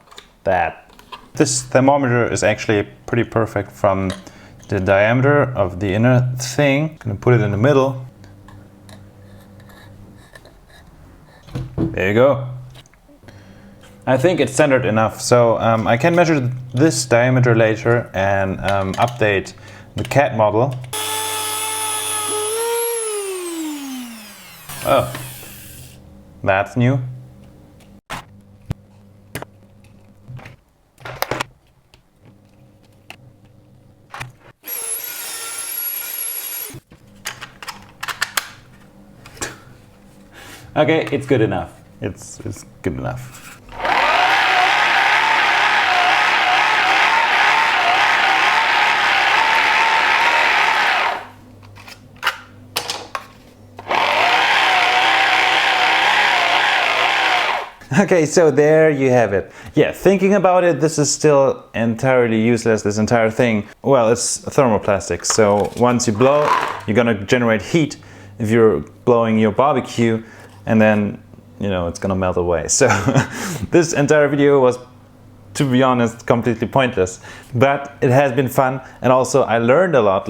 that. This thermometer is actually pretty perfect from the diameter of the inner thing. I'm gonna put it in the middle. There you go. I think it's centered enough, so I can measure this diameter later and update the CAD model. Oh, that's new. Okay, it's good enough. It's good enough. Okay, so there you have it. Yeah, thinking about it, this is still entirely useless, this entire thing. Well, it's thermoplastic, so once you blow, you're gonna generate heat if you're blowing your barbecue, and then, you know, it's gonna melt away. So this entire video was, to be honest, completely pointless, but it has been fun, and also I learned a lot,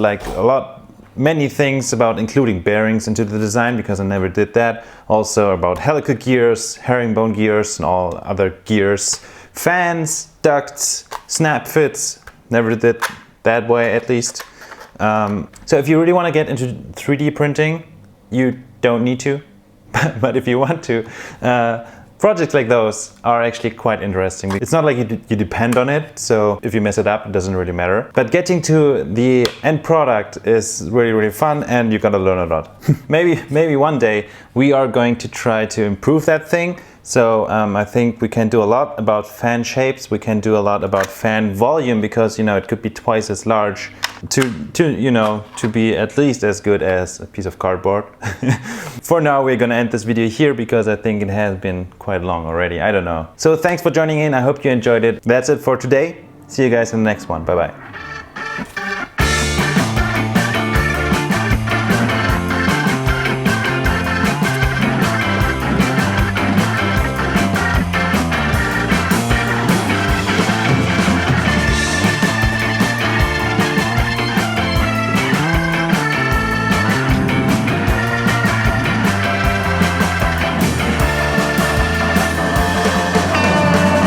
many things about including bearings into the design, because I never did that. Also about helical gears, herringbone gears, and all other gears, fans, ducts, snap fits. Never did it that way, at least. So if you really want to get into 3D printing, you don't need to. But if you want to, projects like those are actually quite interesting. It's not like you depend on it, so if you mess it up, it doesn't really matter. But getting to the end product is really, really fun, and you're gonna learn a lot. Maybe one day we are going to try to improve that thing. So I think we can do a lot about fan shapes. We can do a lot about fan volume, because, you know, it could be twice as large to be at least as good as a piece of cardboard. For now, we're gonna end this video here, because I think it has been quite long already. I don't know. So thanks for joining in. I hope you enjoyed it. That's it for today. See you guys in the next one. Bye bye.